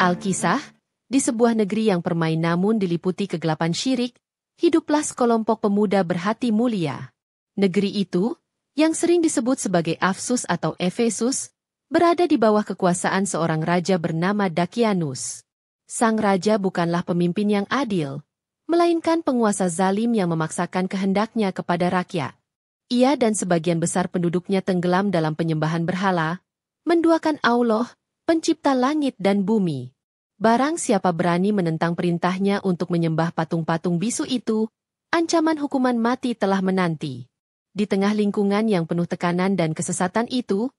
Alkisah, di sebuah negeri yang permai namun diliputi kegelapan syirik, hiduplah sekelompok pemuda berhati mulia. Negeri itu, yang sering disebut sebagai Afsus atau Efesus, berada di bawah kekuasaan seorang raja bernama Dakianus. Sang raja bukanlah pemimpin yang adil, melainkan penguasa zalim yang memaksakan kehendaknya kepada rakyat. Ia dan sebagian besar penduduknya tenggelam dalam penyembahan berhala, menduakan Allah, pencipta langit dan bumi. Barang siapa berani menentang perintahnya untuk menyembah patung-patung bisu itu, ancaman hukuman mati telah menanti. Di tengah lingkungan yang penuh tekanan dan kesesatan itu,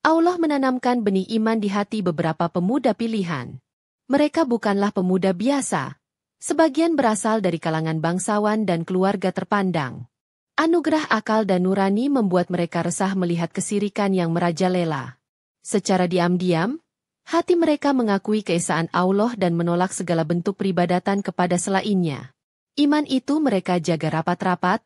Allah menanamkan benih iman di hati beberapa pemuda pilihan. Mereka bukanlah pemuda biasa. Sebagian berasal dari kalangan bangsawan dan keluarga terpandang. Anugerah akal dan nurani membuat mereka resah melihat kesirikan yang merajalela. Secara diam-diam, hati mereka mengakui keesaan Allah dan menolak segala bentuk peribadatan kepada selainnya. Iman itu mereka jaga rapat-rapat,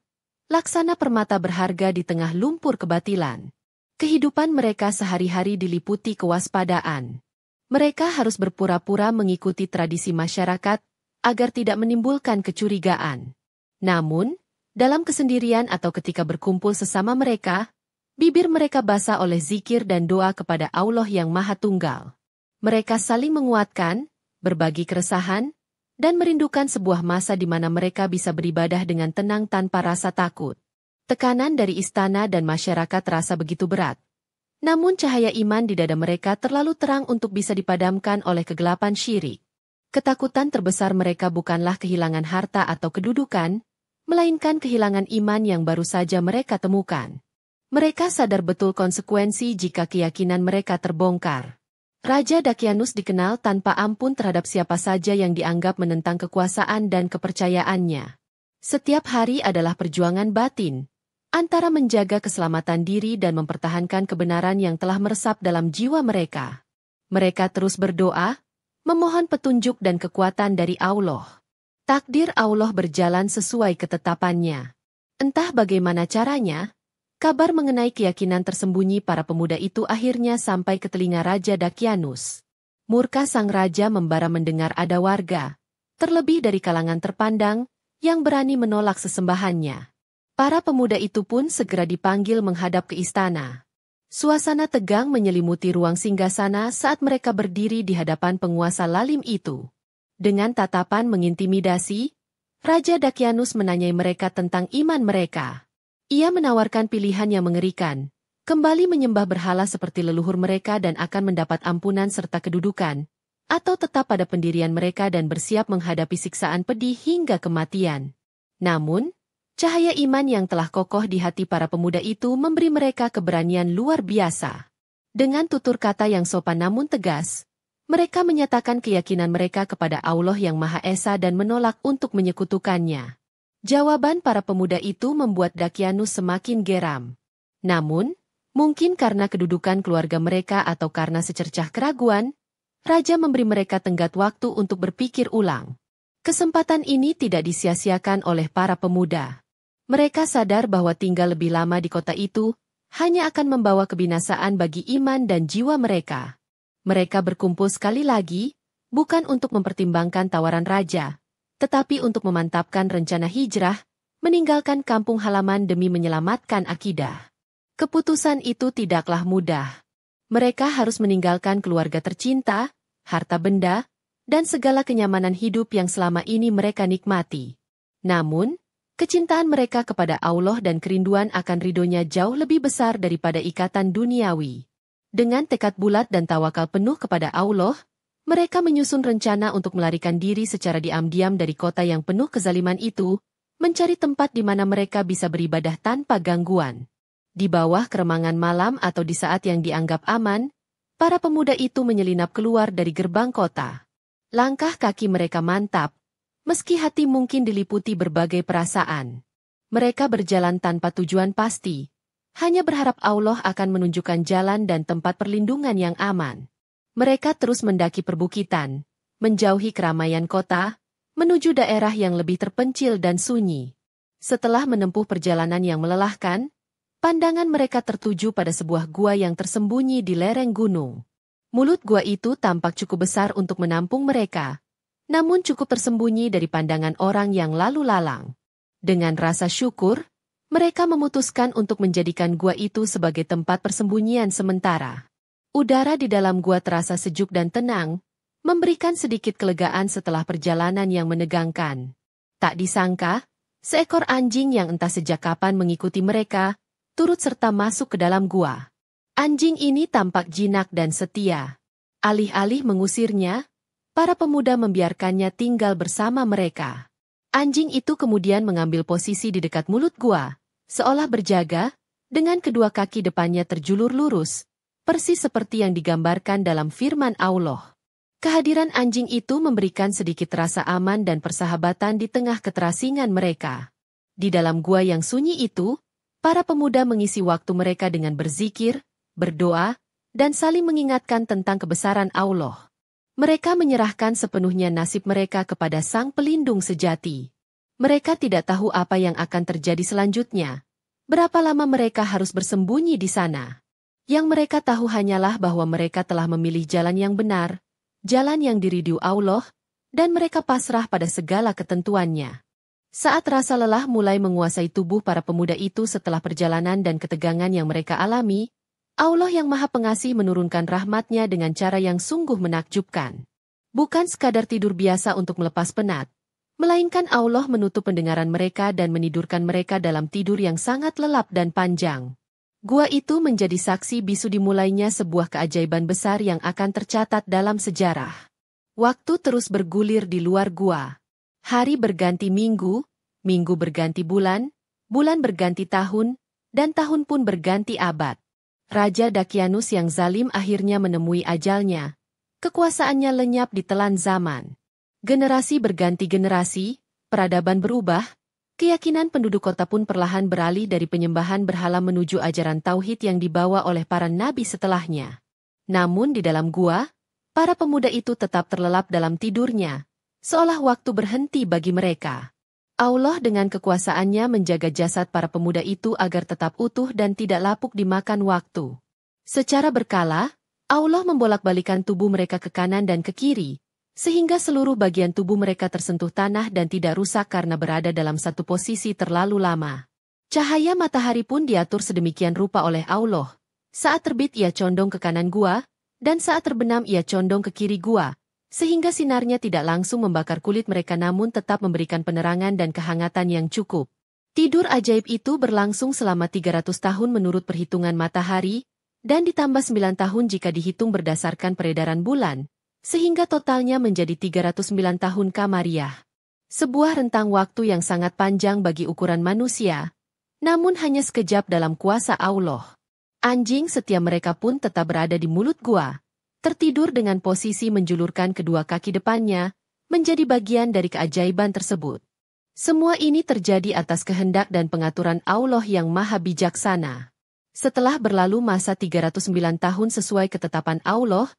laksana permata berharga di tengah lumpur kebatilan. Kehidupan mereka sehari-hari diliputi kewaspadaan. Mereka harus berpura-pura mengikuti tradisi masyarakat agar tidak menimbulkan kecurigaan. Namun, dalam kesendirian atau ketika berkumpul sesama mereka, bibir mereka basah oleh zikir dan doa kepada Allah yang Maha Tunggal. Mereka saling menguatkan, berbagi keresahan, dan merindukan sebuah masa di mana mereka bisa beribadah dengan tenang tanpa rasa takut. Tekanan dari istana dan masyarakat terasa begitu berat. Namun cahaya iman di dada mereka terlalu terang untuk bisa dipadamkan oleh kegelapan syirik. Ketakutan terbesar mereka bukanlah kehilangan harta atau kedudukan, melainkan kehilangan iman yang baru saja mereka temukan. Mereka sadar betul konsekuensi jika keyakinan mereka terbongkar. Raja Dakianus dikenal tanpa ampun terhadap siapa saja yang dianggap menentang kekuasaan dan kepercayaannya. Setiap hari adalah perjuangan batin, antara menjaga keselamatan diri dan mempertahankan kebenaran yang telah meresap dalam jiwa mereka. Mereka terus berdoa, memohon petunjuk dan kekuatan dari Allah. Takdir Allah berjalan sesuai ketetapannya. Entah bagaimana caranya, kabar mengenai keyakinan tersembunyi para pemuda itu akhirnya sampai ke telinga Raja Dakianus. Murka sang raja membara mendengar ada warga, terlebih dari kalangan terpandang, yang berani menolak sesembahannya. Para pemuda itu pun segera dipanggil menghadap ke istana. Suasana tegang menyelimuti ruang singgasana saat mereka berdiri di hadapan penguasa lalim itu. Dengan tatapan mengintimidasi, Raja Dakianus menanyai mereka tentang iman mereka. Ia menawarkan pilihan yang mengerikan, kembali menyembah berhala seperti leluhur mereka dan akan mendapat ampunan serta kedudukan, atau tetap pada pendirian mereka dan bersiap menghadapi siksaan pedih hingga kematian. Namun, cahaya iman yang telah kokoh di hati para pemuda itu memberi mereka keberanian luar biasa. Dengan tutur kata yang sopan namun tegas, mereka menyatakan keyakinan mereka kepada Allah yang Maha Esa dan menolak untuk menyekutukannya. Jawaban para pemuda itu membuat Dakianus semakin geram. Namun, mungkin karena kedudukan keluarga mereka atau karena secercah keraguan, Raja memberi mereka tenggat waktu untuk berpikir ulang. Kesempatan ini tidak disia-siakan oleh para pemuda. Mereka sadar bahwa tinggal lebih lama di kota itu hanya akan membawa kebinasaan bagi iman dan jiwa mereka. Mereka berkumpul sekali lagi, bukan untuk mempertimbangkan tawaran raja, tetapi untuk memantapkan rencana hijrah, meninggalkan kampung halaman demi menyelamatkan akidah. Keputusan itu tidaklah mudah. Mereka harus meninggalkan keluarga tercinta, harta benda, dan segala kenyamanan hidup yang selama ini mereka nikmati. Namun, kecintaan mereka kepada Allah dan kerinduan akan ridhonya jauh lebih besar daripada ikatan duniawi. Dengan tekad bulat dan tawakal penuh kepada Allah, mereka menyusun rencana untuk melarikan diri secara diam-diam dari kota yang penuh kezaliman itu, mencari tempat di mana mereka bisa beribadah tanpa gangguan. Di bawah keremangan malam atau di saat yang dianggap aman, para pemuda itu menyelinap keluar dari gerbang kota. Langkah kaki mereka mantap, meski hati mungkin diliputi berbagai perasaan. Mereka berjalan tanpa tujuan pasti, hanya berharap Allah akan menunjukkan jalan dan tempat perlindungan yang aman. Mereka terus mendaki perbukitan, menjauhi keramaian kota, menuju daerah yang lebih terpencil dan sunyi. Setelah menempuh perjalanan yang melelahkan, pandangan mereka tertuju pada sebuah gua yang tersembunyi di lereng gunung. Mulut gua itu tampak cukup besar untuk menampung mereka, namun cukup tersembunyi dari pandangan orang yang lalu lalang. Dengan rasa syukur, mereka memutuskan untuk menjadikan gua itu sebagai tempat persembunyian sementara. Udara di dalam gua terasa sejuk dan tenang, memberikan sedikit kelegaan setelah perjalanan yang menegangkan. Tak disangka, seekor anjing yang entah sejak kapan mengikuti mereka, turut serta masuk ke dalam gua. Anjing ini tampak jinak dan setia. Alih-alih mengusirnya, para pemuda membiarkannya tinggal bersama mereka. Anjing itu kemudian mengambil posisi di dekat mulut gua, seolah berjaga, dengan kedua kaki depannya terjulur lurus, persis seperti yang digambarkan dalam firman Allah. Kehadiran anjing itu memberikan sedikit rasa aman dan persahabatan di tengah keterasingan mereka. Di dalam gua yang sunyi itu, para pemuda mengisi waktu mereka dengan berzikir, berdoa, dan saling mengingatkan tentang kebesaran Allah. Mereka menyerahkan sepenuhnya nasib mereka kepada Sang Pelindung sejati. Mereka tidak tahu apa yang akan terjadi selanjutnya. Berapa lama mereka harus bersembunyi di sana. Yang mereka tahu hanyalah bahwa mereka telah memilih jalan yang benar, jalan yang diridhoi Allah, dan mereka pasrah pada segala ketentuannya. Saat rasa lelah mulai menguasai tubuh para pemuda itu setelah perjalanan dan ketegangan yang mereka alami, Allah yang Maha Pengasih menurunkan rahmat-Nya dengan cara yang sungguh menakjubkan. Bukan sekadar tidur biasa untuk melepas penat, melainkan Allah menutup pendengaran mereka dan menidurkan mereka dalam tidur yang sangat lelap dan panjang. Gua itu menjadi saksi bisu dimulainya sebuah keajaiban besar yang akan tercatat dalam sejarah. Waktu terus bergulir di luar gua. Hari berganti minggu, minggu berganti bulan, bulan berganti tahun, dan tahun pun berganti abad. Raja Dakianus yang zalim akhirnya menemui ajalnya. Kekuasaannya lenyap di telan zaman. Generasi berganti generasi, peradaban berubah, keyakinan penduduk kota pun perlahan beralih dari penyembahan berhala menuju ajaran tauhid yang dibawa oleh para nabi setelahnya. Namun di dalam gua, para pemuda itu tetap terlelap dalam tidurnya, seolah waktu berhenti bagi mereka. Allah dengan kekuasaannya menjaga jasad para pemuda itu agar tetap utuh dan tidak lapuk dimakan waktu. Secara berkala, Allah membolak-balikan tubuh mereka ke kanan dan ke kiri, sehingga seluruh bagian tubuh mereka tersentuh tanah dan tidak rusak karena berada dalam satu posisi terlalu lama. Cahaya matahari pun diatur sedemikian rupa oleh Allah. Saat terbit ia condong ke kanan gua, dan saat terbenam ia condong ke kiri gua, sehingga sinarnya tidak langsung membakar kulit mereka namun tetap memberikan penerangan dan kehangatan yang cukup. Tidur ajaib itu berlangsung selama 300 tahun menurut perhitungan matahari, dan ditambah 9 tahun jika dihitung berdasarkan peredaran bulan, sehingga totalnya menjadi 309 tahun Kamariah. Sebuah rentang waktu yang sangat panjang bagi ukuran manusia, namun hanya sekejap dalam kuasa Allah. Anjing setia mereka pun tetap berada di mulut gua, tertidur dengan posisi menjulurkan kedua kaki depannya, menjadi bagian dari keajaiban tersebut. Semua ini terjadi atas kehendak dan pengaturan Allah yang maha bijaksana. Setelah berlalu masa 309 tahun sesuai ketetapan Allah,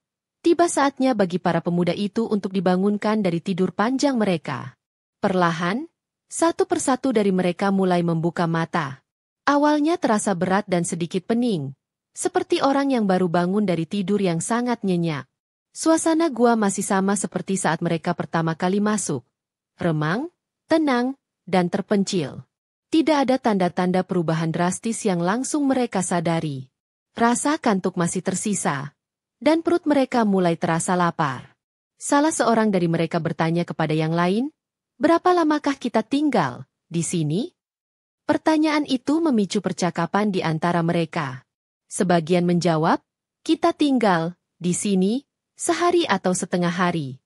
tiba saatnya bagi para pemuda itu untuk dibangunkan dari tidur panjang mereka. Perlahan, satu persatu dari mereka mulai membuka mata. Awalnya terasa berat dan sedikit pening, seperti orang yang baru bangun dari tidur yang sangat nyenyak. Suasana gua masih sama seperti saat mereka pertama kali masuk. Remang, tenang, dan terpencil. Tidak ada tanda-tanda perubahan drastis yang langsung mereka sadari. Rasa kantuk masih tersisa, dan perut mereka mulai terasa lapar. Salah seorang dari mereka bertanya kepada yang lain, "Berapa lamakah kita tinggal di sini?" Pertanyaan itu memicu percakapan di antara mereka. Sebagian menjawab, "Kita tinggal di sini sehari atau setengah hari."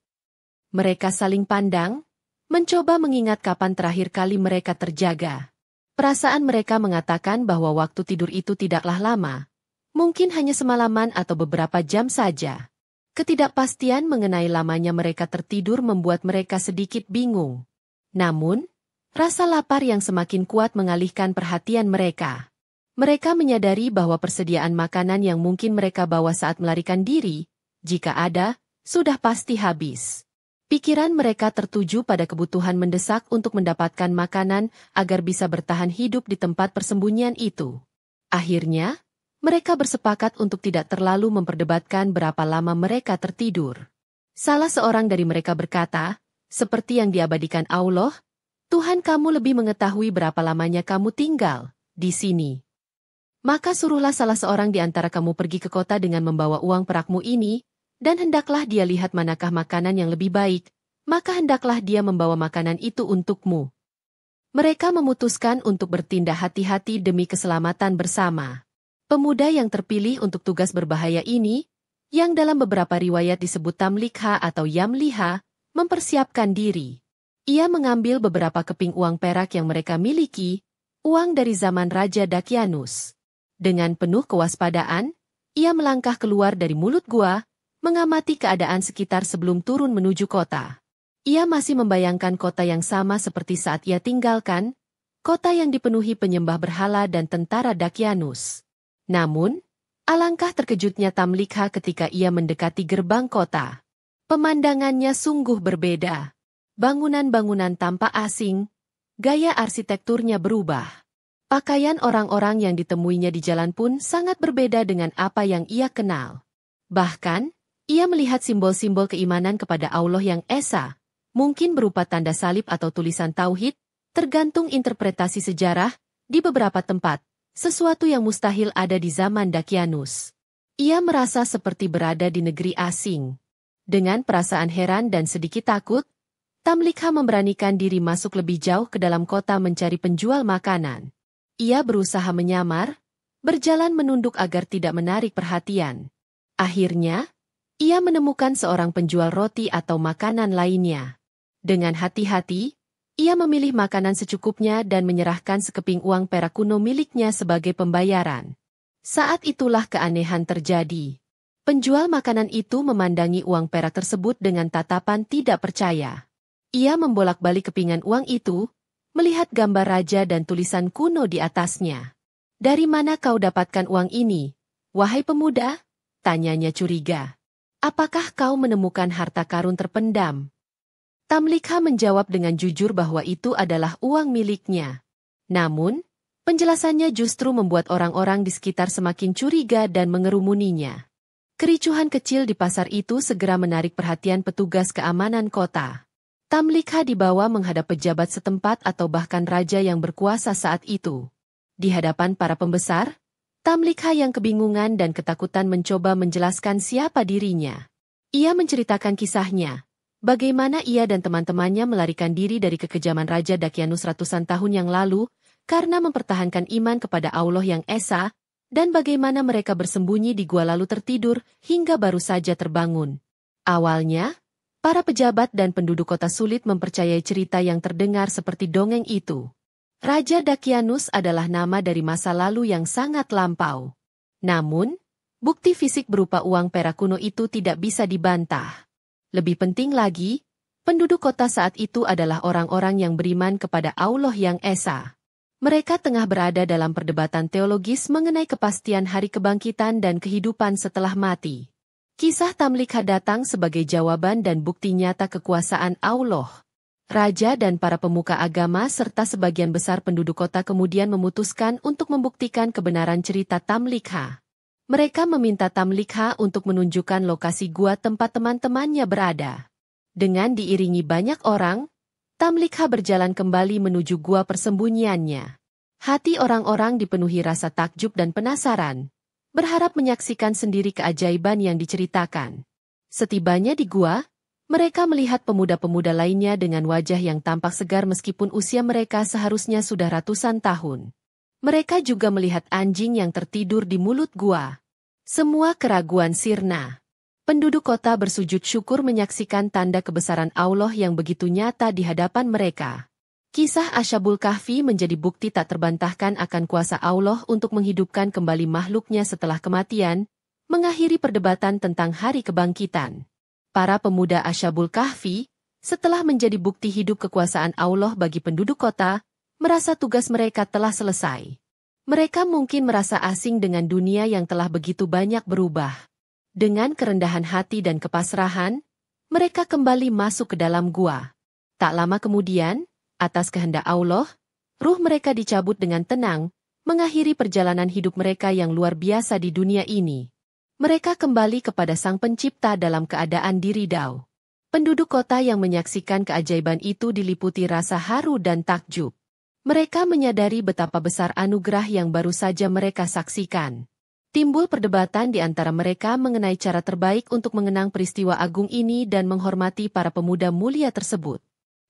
Mereka saling pandang, mencoba mengingat kapan terakhir kali mereka terjaga. Perasaan mereka mengatakan bahwa waktu tidur itu tidaklah lama. Mungkin hanya semalaman atau beberapa jam saja. Ketidakpastian mengenai lamanya mereka tertidur membuat mereka sedikit bingung. Namun, rasa lapar yang semakin kuat mengalihkan perhatian mereka. Mereka menyadari bahwa persediaan makanan yang mungkin mereka bawa saat melarikan diri, jika ada, sudah pasti habis. Pikiran mereka tertuju pada kebutuhan mendesak untuk mendapatkan makanan agar bisa bertahan hidup di tempat persembunyian itu. Akhirnya, Mereka bersepakat untuk tidak terlalu memperdebatkan berapa lama mereka tertidur. Salah seorang dari mereka berkata, seperti yang diabadikan Allah, Tuhan kamu lebih mengetahui berapa lamanya kamu tinggal di sini. Maka suruhlah salah seorang di antara kamu pergi ke kota dengan membawa uang perakmu ini, dan hendaklah dia lihat manakah makanan yang lebih baik, maka hendaklah dia membawa makanan itu untukmu. Mereka memutuskan untuk bertindak hati-hati demi keselamatan bersama. Pemuda yang terpilih untuk tugas berbahaya ini, yang dalam beberapa riwayat disebut Tamlikha atau Yamliha, mempersiapkan diri. Ia mengambil beberapa keping uang perak yang mereka miliki, uang dari zaman Raja Dakyanus. Dengan penuh kewaspadaan, ia melangkah keluar dari mulut gua, mengamati keadaan sekitar sebelum turun menuju kota. Ia masih membayangkan kota yang sama seperti saat ia tinggalkan, kota yang dipenuhi penyembah berhala dan tentara Dakyanus. Namun, alangkah terkejutnya Tamlikha ketika ia mendekati gerbang kota. Pemandangannya sungguh berbeda. Bangunan-bangunan tampak asing, gaya arsitekturnya berubah. Pakaian orang-orang yang ditemuinya di jalan pun sangat berbeda dengan apa yang ia kenal. Bahkan, ia melihat simbol-simbol keimanan kepada Allah yang Esa, mungkin berupa tanda salib atau tulisan tauhid, tergantung interpretasi sejarah, di beberapa tempat, sesuatu yang mustahil ada di zaman Dakyanus. Ia merasa seperti berada di negeri asing. Dengan perasaan heran dan sedikit takut, Tamlikha memberanikan diri masuk lebih jauh ke dalam kota mencari penjual makanan. Ia berusaha menyamar, berjalan menunduk agar tidak menarik perhatian. Akhirnya, ia menemukan seorang penjual roti atau makanan lainnya. Dengan hati-hati, ia memilih makanan secukupnya dan menyerahkan sekeping uang perak kuno miliknya sebagai pembayaran. Saat itulah keanehan terjadi. Penjual makanan itu memandangi uang perak tersebut dengan tatapan tidak percaya. Ia membolak-balik kepingan uang itu, melihat gambar raja dan tulisan kuno di atasnya. "Dari mana kau dapatkan uang ini, wahai pemuda?" tanyanya curiga. "Apakah kau menemukan harta karun terpendam?" Tamlikha menjawab dengan jujur bahwa itu adalah uang miliknya. Namun, penjelasannya justru membuat orang-orang di sekitar semakin curiga dan mengerumuninya. Kericuhan kecil di pasar itu segera menarik perhatian petugas keamanan kota. Tamlikha dibawa menghadap pejabat setempat atau bahkan raja yang berkuasa saat itu. Di hadapan para pembesar, Tamlikha yang kebingungan dan ketakutan mencoba menjelaskan siapa dirinya. Ia menceritakan kisahnya, bagaimana ia dan teman-temannya melarikan diri dari kekejaman Raja Dakyanus ratusan tahun yang lalu karena mempertahankan iman kepada Allah yang Esa, dan bagaimana mereka bersembunyi di gua lalu tertidur hingga baru saja terbangun. Awalnya, para pejabat dan penduduk kota sulit mempercayai cerita yang terdengar seperti dongeng itu. Raja Dakyanus adalah nama dari masa lalu yang sangat lampau. Namun, bukti fisik berupa uang perak kuno itu tidak bisa dibantah. Lebih penting lagi, penduduk kota saat itu adalah orang-orang yang beriman kepada Allah yang Esa. Mereka tengah berada dalam perdebatan teologis mengenai kepastian hari kebangkitan dan kehidupan setelah mati. Kisah Tamlikha datang sebagai jawaban dan bukti nyata kekuasaan Allah. Raja dan para pemuka agama serta sebagian besar penduduk kota kemudian memutuskan untuk membuktikan kebenaran cerita Tamlikha. Mereka meminta Tamlikha untuk menunjukkan lokasi gua tempat teman-temannya berada. Dengan diiringi banyak orang, Tamlikha berjalan kembali menuju gua persembunyiannya. Hati orang-orang dipenuhi rasa takjub dan penasaran, berharap menyaksikan sendiri keajaiban yang diceritakan. Setibanya di gua, mereka melihat pemuda-pemuda lainnya dengan wajah yang tampak segar meskipun usia mereka seharusnya sudah ratusan tahun. Mereka juga melihat anjing yang tertidur di mulut gua. Semua keraguan sirna. Penduduk kota bersujud syukur menyaksikan tanda kebesaran Allah yang begitu nyata di hadapan mereka. Kisah Ashabul Kahfi menjadi bukti tak terbantahkan akan kuasa Allah untuk menghidupkan kembali makhluknya setelah kematian, mengakhiri perdebatan tentang hari kebangkitan. Para pemuda Ashabul Kahfi, setelah menjadi bukti hidup kekuasaan Allah bagi penduduk kota, merasa tugas mereka telah selesai. Mereka mungkin merasa asing dengan dunia yang telah begitu banyak berubah. Dengan kerendahan hati dan kepasrahan, mereka kembali masuk ke dalam gua. Tak lama kemudian, atas kehendak Allah, ruh mereka dicabut dengan tenang, mengakhiri perjalanan hidup mereka yang luar biasa di dunia ini. Mereka kembali kepada Sang Pencipta dalam keadaan diridau. Penduduk kota yang menyaksikan keajaiban itu diliputi rasa haru dan takjub. Mereka menyadari betapa besar anugerah yang baru saja mereka saksikan. Timbul perdebatan di antara mereka mengenai cara terbaik untuk mengenang peristiwa agung ini dan menghormati para pemuda mulia tersebut.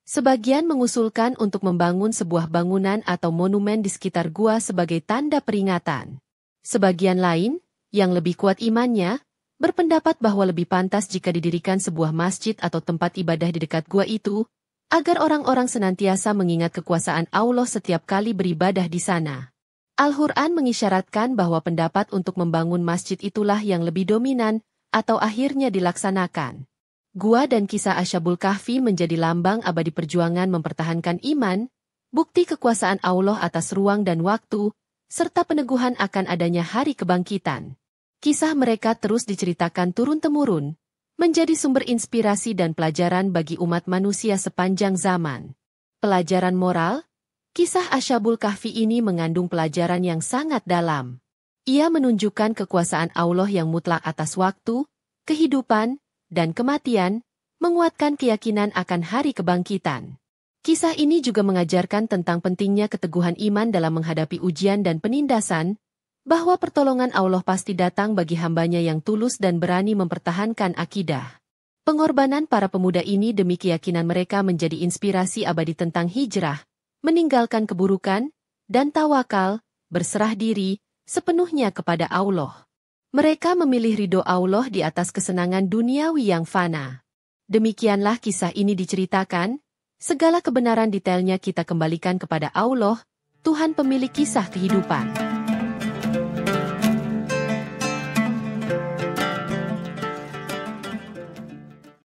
Sebagian mengusulkan untuk membangun sebuah bangunan atau monumen di sekitar gua sebagai tanda peringatan. Sebagian lain, yang lebih kuat imannya, berpendapat bahwa lebih pantas jika didirikan sebuah masjid atau tempat ibadah di dekat gua itu, agar orang-orang senantiasa mengingat kekuasaan Allah setiap kali beribadah di sana. Al-Quran mengisyaratkan bahwa pendapat untuk membangun masjid itulah yang lebih dominan, atau akhirnya dilaksanakan. Gua dan kisah Ashabul Kahfi menjadi lambang abadi perjuangan mempertahankan iman, bukti kekuasaan Allah atas ruang dan waktu, serta peneguhan akan adanya hari kebangkitan. Kisah mereka terus diceritakan turun-temurun, menjadi sumber inspirasi dan pelajaran bagi umat manusia sepanjang zaman. Pelajaran moral. Kisah Ashabul Kahfi ini mengandung pelajaran yang sangat dalam. Ia menunjukkan kekuasaan Allah yang mutlak atas waktu, kehidupan, dan kematian, menguatkan keyakinan akan hari kebangkitan. Kisah ini juga mengajarkan tentang pentingnya keteguhan iman dalam menghadapi ujian dan penindasan, bahwa pertolongan Allah pasti datang bagi hambanya yang tulus dan berani mempertahankan akidah. Pengorbanan para pemuda ini demi keyakinan mereka menjadi inspirasi abadi tentang hijrah, meninggalkan keburukan, dan tawakal, berserah diri, sepenuhnya kepada Allah. Mereka memilih ridho Allah di atas kesenangan duniawi yang fana. Demikianlah kisah ini diceritakan, segala kebenaran detailnya kita kembalikan kepada Allah, Tuhan pemilik kisah kehidupan.